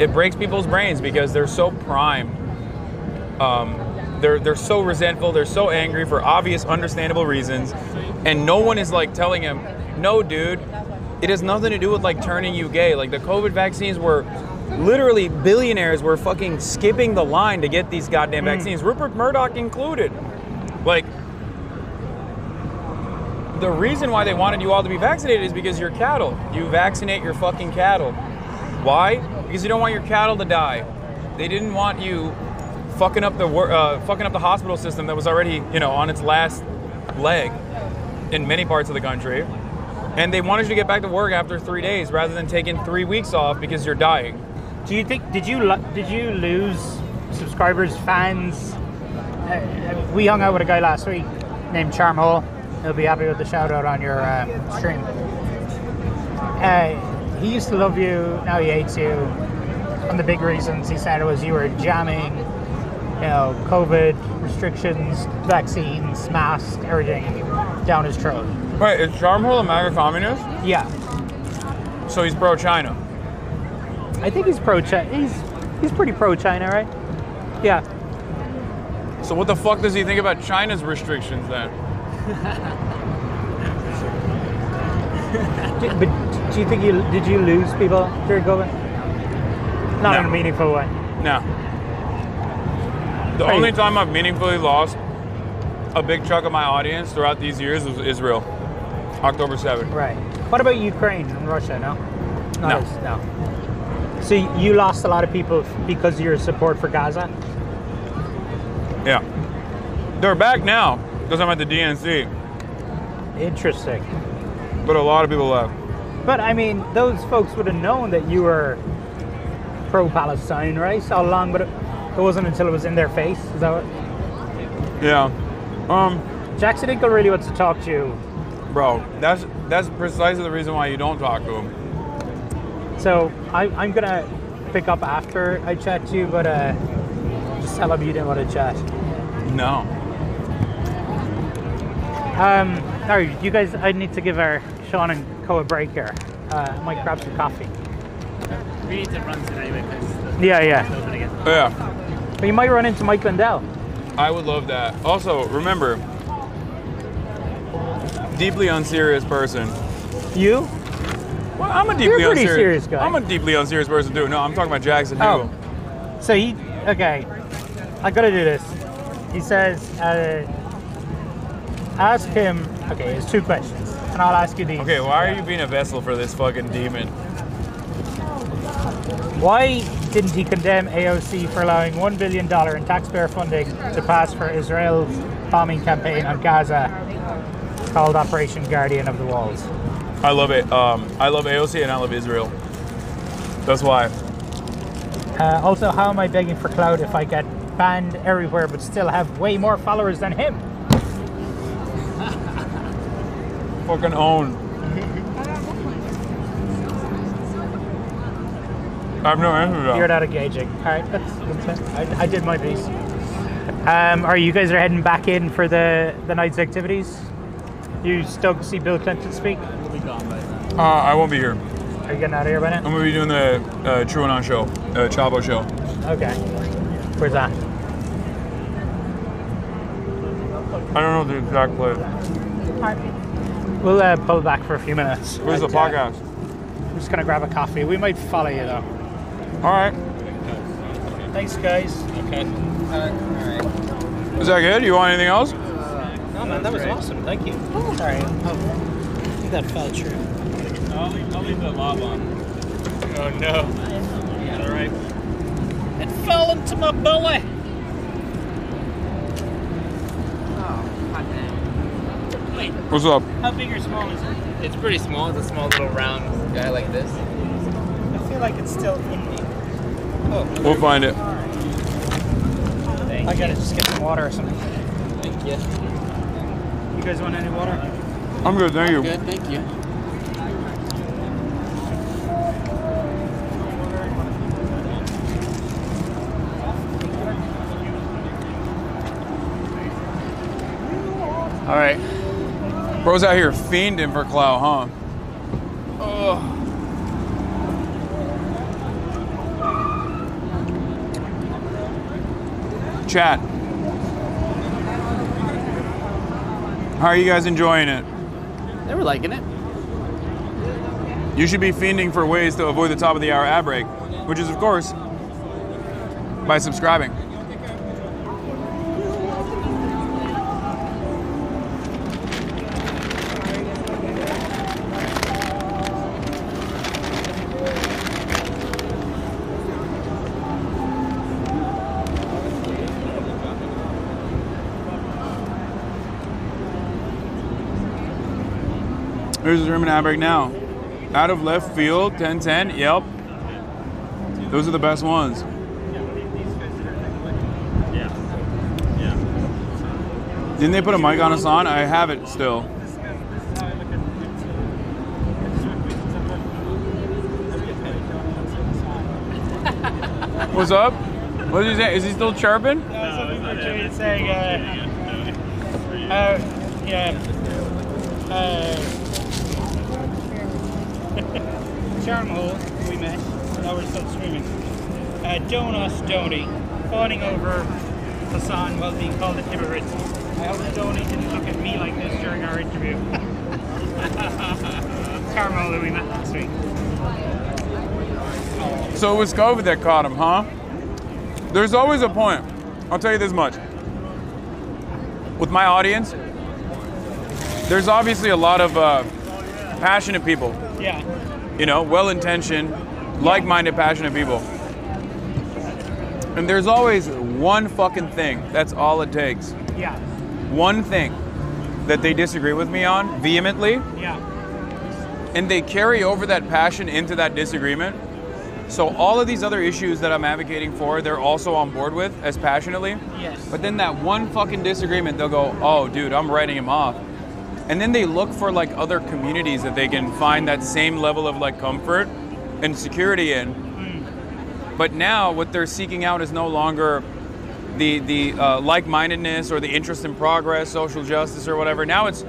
S3: it breaks people's brains because they're so primed. They're so resentful, they're so angry for obvious, understandable reasons. And no one is like telling him, no, dude, it has nothing to do with like turning you gay. Like the COVID vaccines were literally billionaires were fucking skipping the line to get these goddamn vaccines, Rupert Murdoch included. Like, the reason why they wanted you all to be vaccinated is because you're cattle. You vaccinate your fucking cattle. Why? Because you don't want your cattle to die. They didn't want you fucking up the hospital system that was already, on its last leg in many parts of the country. And they wanted you to get back to work after 3 days rather than taking 3 weeks off because you're dying.
S2: Do you think did you lose subscribers, fans? We hung out with a guy last week named Charm Hall. He'll be happy with the shout out on your stream. He used to love you, now he hates you. One of the big reasons he said it was you were jamming, COVID restrictions, vaccines, masks, everything down his throat.
S3: Wait, is Charm Hall a MAGA communist?
S2: Yeah.
S3: So he's pro-China?
S2: I think he's pro-China. He's pretty pro-China, right? Yeah.
S3: So what the fuck does he think about China's restrictions then?
S2: But do you think did you lose people during COVID? Not in a meaningful way.
S3: No. The only time I've meaningfully lost a big chunk of my audience throughout these years was Israel. October 7th.
S2: Right. What about Ukraine and Russia? No?
S3: No.
S2: So you lost a lot of people because of your support for Gaza?
S3: Yeah. They're back now because I'm at the DNC.
S2: Interesting.
S3: But a lot of people left.
S2: But I mean, those folks would have known that you were pro-Palestine, right? All along, but it wasn't until it was in their face. Is that what?
S3: Yeah.
S2: Jackson Hinkle really wants to talk to you.
S3: Bro, that's precisely the reason why you don't talk to him.
S2: So I'm gonna pick up after I chat to you, but just tell him you didn't want to chat.
S3: No.
S2: All right, you guys, I need to give our Sean and Co a break here. I might grab some coffee.
S6: We need to run today because
S2: Yeah.
S6: open again.
S3: Yeah.
S2: But you might run into Mike Lindell.
S3: I would love that. Also, remember, deeply unserious person.
S2: You?
S3: Well, I'm a deeply
S2: You're a pretty serious guy.
S3: I'm a deeply unserious person too. No, I'm talking about Jackson Hinkle.
S2: So okay, I gotta do this. He says, ask him, okay, there's two questions, and I'll ask you these.
S3: Okay, why are you being a vessel for this fucking demon?
S2: Why didn't he condemn AOC for allowing $1 billion in taxpayer funding to pass for Israel's bombing campaign on Gaza called Operation Guardian of the Walls.
S3: I love it. I love AOC and I love Israel. That's why.
S2: Also, how am I begging for clout if I get banned everywhere but still have way more followers than him?
S3: Fucking own. I have no answer to that.
S2: You're not engaging. All right, that's it. I did my piece. Are you guys heading back in for the night's activities? You stoked to see Bill Clinton speak?
S6: We'll be gone by then.
S3: I won't be here.
S2: Are you getting out of here by now?
S3: I'm gonna be doing the Truanon show, Chavo show.
S2: Okay. Where's that?
S3: I don't know the exact place.
S2: We'll pull back for a few minutes.
S3: Where's the podcast?
S2: I'm just gonna grab a coffee. We might follow you though.
S3: All right.
S2: Thanks, guys.
S6: Okay. Alright.
S3: Is that good? You want anything else?
S2: No, man, that was awesome. Thank you. Sorry. I think that fell true.
S6: I'll leave the lob on.
S2: Oh no.
S6: Yeah, alright.
S2: It fell into my belly. Wait,
S3: What's up?
S2: how big or small is it?
S6: It's pretty small. It's a small little round guy like this.
S2: I feel like it's still in me. Oh,
S3: We'll find it.
S2: I gotta just get some water or something.
S6: Thank you.
S2: You guys want any water?
S3: I'm good, thank you.
S6: Good, thank you.
S3: All right. Bro's out here fiending for clout, huh? Ugh. Chat. How are you guys enjoying it?
S6: They were liking it.
S3: You should be fiending for ways to avoid the top of the hour ad break, which is, of course, by subscribing. Here's the room in ad break now. Out of left field, 10-10, yep. Those are the best ones.
S6: Yeah. Yeah.
S3: Didn't they put a mic on Hasan? I have it still. What's up? What did he say? Is he still chirping?
S2: Saying, Charmhole, we met, now we're still streaming. Donie, fawning over Hasan while being called an immigrant. I hope Donie didn't look at me like this during our interview. Charmhole, who we met last week.
S3: So it was COVID that caught him, huh? There's always a point. I'll tell you this much. With my audience, there's obviously a lot of passionate people.
S2: Yeah.
S3: You know, well-intentioned, like-minded, passionate people. And there's always one fucking thing. That's all it takes.
S2: Yeah.
S3: One thing that they disagree with me on vehemently,
S2: Yeah.
S3: and they carry over that passion into that disagreement. So all of these other issues that I'm advocating for, they're also on board with as passionately.
S2: Yes.
S3: But then that one fucking disagreement, they'll go, oh, dude, I'm writing him off. And then they look for like other communities that they can find that same level of like comfort and security in. But now what they're seeking out is no longer the like-mindedness or the interest in progress, social justice or whatever. Now it's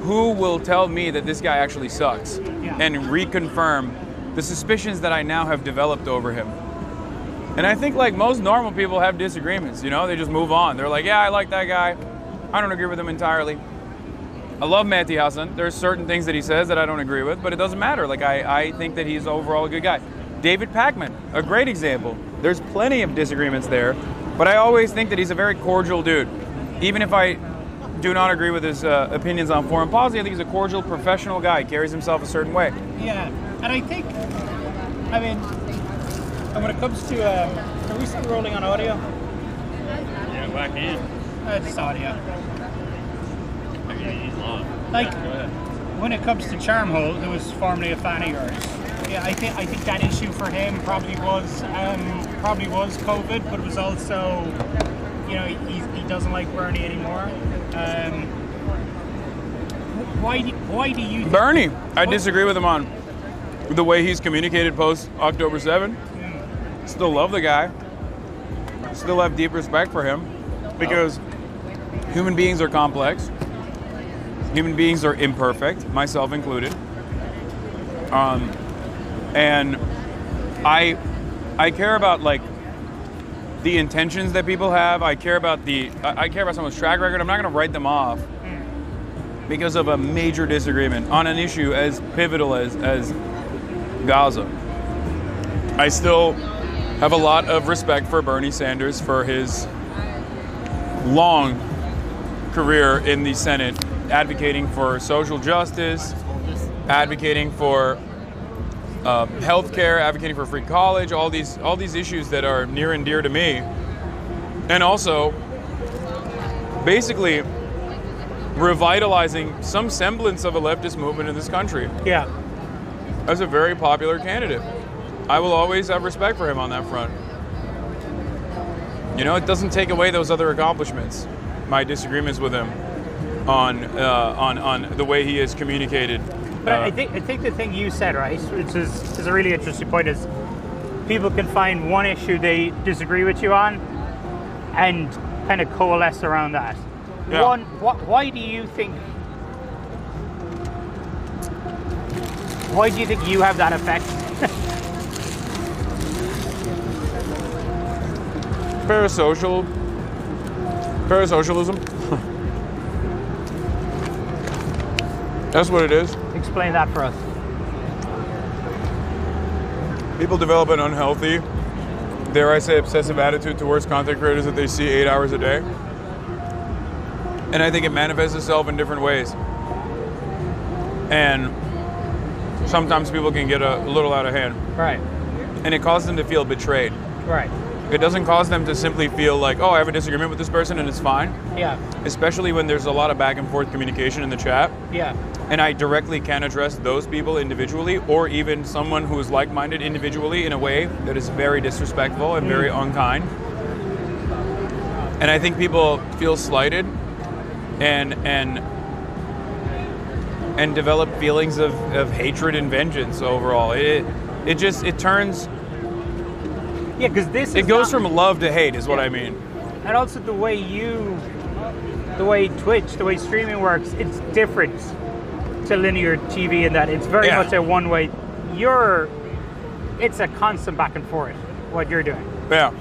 S3: who will tell me that this guy actually sucks and reconfirm the suspicions that I now have developed over him. And I think like most normal people have disagreements, you know, they just move on. They're like, yeah, I like that guy. I don't agree with him entirely. I love NOT Hasan. There's certain things that he says that I don't agree with, but it doesn't matter. Like I think that he's overall a good guy. David Pakman, a great example. There's plenty of disagreements there, but I always think that he's a very cordial dude. Even if I do not agree with his opinions on foreign policy, I think he's a cordial, professional guy. He carries himself a certain way.
S2: Yeah, and I think, I mean, and when it comes to, are we still rolling on audio?
S6: Yeah, back in.
S2: It's audio.
S6: Maybe he's long.
S2: Like, when it comes to Charmhole, who was formerly a fan of yours, yeah, I think that issue for him probably was COVID, but it was also, you know, he doesn't like Bernie anymore. Why do you think
S3: Bernie, I disagree with him on the way he's communicated post October 7. Still love the guy. Still have deep respect for him because human beings are complex. Human beings are imperfect, myself included. And I care about like the intentions that people have. I care about someone's track record. I'm not going to write them off because of a major disagreement on an issue as pivotal as Gaza. I still have a lot of respect for Bernie Sanders for his long career in the Senate, advocating for social justice, advocating for health care, advocating for free college, all these issues that are near and dear to me. And also, basically, revitalizing some semblance of a leftist movement in this country.
S2: Yeah.
S3: As a very popular candidate. I will always have respect for him on that front. You know, it doesn't take away those other accomplishments, my disagreements with him on the way he has communicated.
S2: But I think the thing you said, right, which is a really interesting point, is people can find one issue they disagree with you on and kind of coalesce around that.
S3: Yeah.
S2: Why do you think you have that effect?
S3: Parasocialism. That's what it is.
S2: Explain that for us.
S3: People develop an unhealthy, dare I say, obsessive attitude towards content creators that they see 8 hours a day. And I think it manifests itself in different ways. And sometimes people can get a little out of hand.
S2: Right.
S3: And it causes them to feel betrayed.
S2: Right.
S3: It doesn't cause them to simply feel like, oh, I have a disagreement with this person and it's fine.
S2: Yeah.
S3: Especially when there's a lot of back and forth communication in the chat.
S2: Yeah.
S3: And I directly can address those people individually, or even someone who is like-minded individually in a way that is very disrespectful and very unkind. And I think people feel slighted and develop feelings of hatred and vengeance overall. It turns.
S2: Yeah, because
S3: it goes from love to hate, is what I mean.
S2: And also the way Twitch, the way streaming works, it's different to linear TV in that it's very much a one-way. It's a constant back and forth, what you're doing.
S3: Yeah.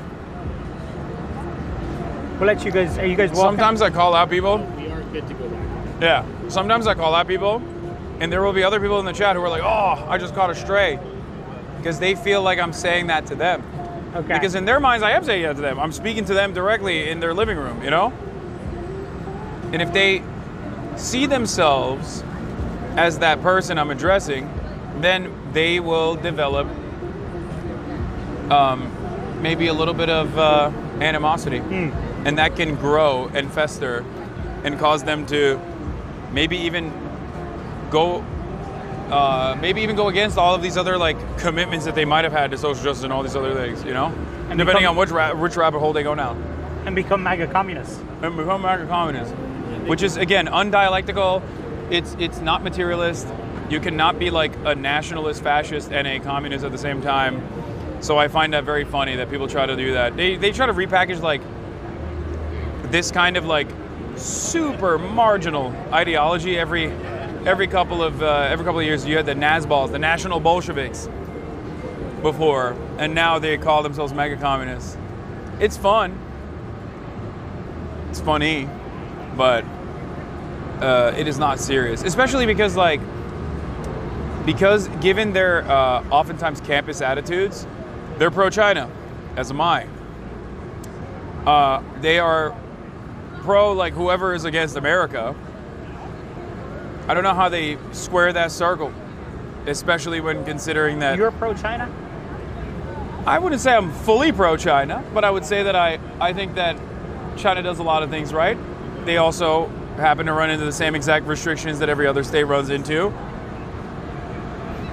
S2: We'll let you guys, are you guys walking?
S3: Sometimes I call out people.
S6: We are good to go back.
S3: Yeah. Sometimes I call out people, and there will be other people in the chat who are like, oh, I just caught a stray. Because they feel like I'm saying that to them.
S2: Okay.
S3: Because in their minds, I am saying that to them. I'm speaking to them directly in their living room, you know? And if they see themselves as that person I'm addressing, then they will develop maybe a little bit of animosity. And that can grow and fester and cause them to maybe even go against all of these other like commitments that they might have had to social justice and all these other things, you know? And depending on which rabbit hole they go down.
S2: And become MAGA communists.
S3: Which is, again, undialectical. It's not materialist. You cannot be like a nationalist, fascist, and a communist at the same time. So I find that very funny that people try to do that. They try to repackage like this kind of like super marginal ideology every couple of years. You had the Nazballs, the National Bolsheviks, before, and now they call themselves mega communists. It's fun. It's funny, but it is not serious. Especially because given their oftentimes campus attitudes, they're pro-China, as am I. They are pro like whoever is against America. I don't know how they square that circle, especially when considering that...
S2: You're pro-China?
S3: I wouldn't say I'm fully pro-China, but I would say that I think that China does a lot of things right. They also happen to run into the same exact restrictions that every other state runs into.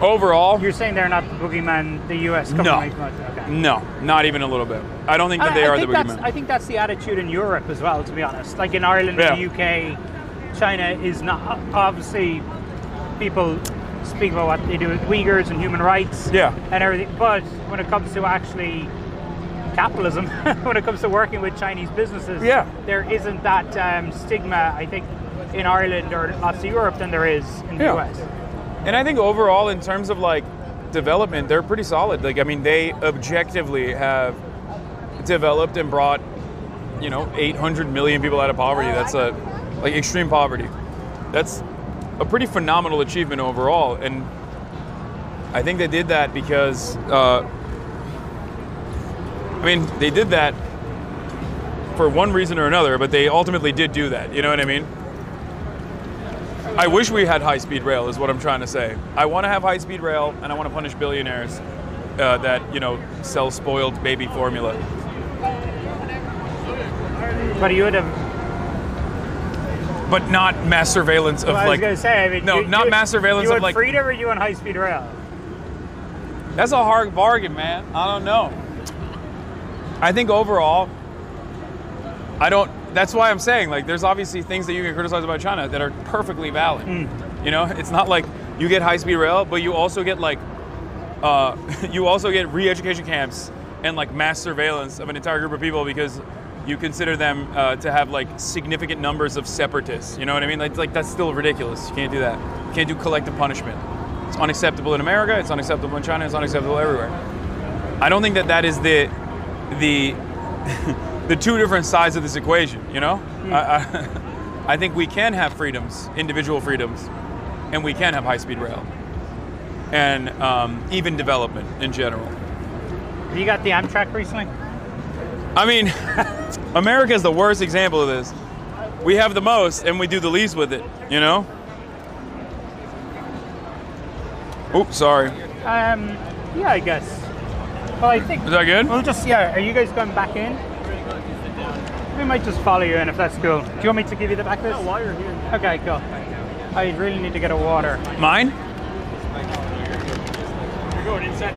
S3: Overall,
S2: You're saying they're not the boogeyman the U.S. government makes much? Okay.
S3: no, not even a little bit. I don't think that they are the boogeyman.
S2: I think that's the attitude in Europe as well, to be honest. Like in Ireland,
S3: Yeah.
S2: the UK, China is not, obviously people speak about what they do with Uyghurs and human rights
S3: Yeah.
S2: and everything, but when it comes to actually capitalism, when it comes to working with Chinese businesses,
S3: Yeah.
S2: there isn't that stigma, I think, in Ireland or lots of Europe than there is in the
S3: Yeah.
S2: US.
S3: And I think overall, in terms of like development, they're pretty solid. Like, I mean, they objectively have developed and brought, 800 million people out of poverty. That's like extreme poverty. That's a pretty phenomenal achievement overall. And I think they did that because, they did that for one reason or another, but they ultimately did do that. You know what I mean? I wish we had high-speed rail is what I'm trying to say. I want to have high-speed rail, and I want to punish billionaires that, sell spoiled baby formula.
S2: But you would have,
S3: But not mass surveillance of
S2: I was
S3: like...
S2: going to say, I mean,
S3: No, not mass surveillance
S2: you
S3: of
S2: want
S3: like...
S2: freedom or you want high-speed rail?
S3: That's a hard bargain, man. I don't know. I think overall, that's why I'm saying, like, there's obviously things that you can criticize about China that are perfectly valid. It's not like you get high-speed rail, but you also get like, you also get re-education camps and like mass surveillance of an entire group of people because you consider them to have like significant numbers of separatists. You know what I mean? Like that's still ridiculous. You can't do that. You can't do collective punishment. It's unacceptable in America. It's unacceptable in China. It's unacceptable everywhere. I don't think that is the the two different sides of this equation. I think we can have freedoms, individual freedoms, and we can have high-speed rail, and even development in general.
S2: You got the Amtrak recently?
S3: I mean, America is the worst example of this. We have the most, and we do the least with it. Oops, sorry.
S2: Yeah, I guess. Well, I think...
S3: Is that good?
S2: We'll just, are you guys going back in? We might just follow you in if that's cool. Do you want me to give you the back of this?
S7: No, while you're here.
S2: Okay, cool. I really need to get a water.
S3: Mine?
S7: You're going inside.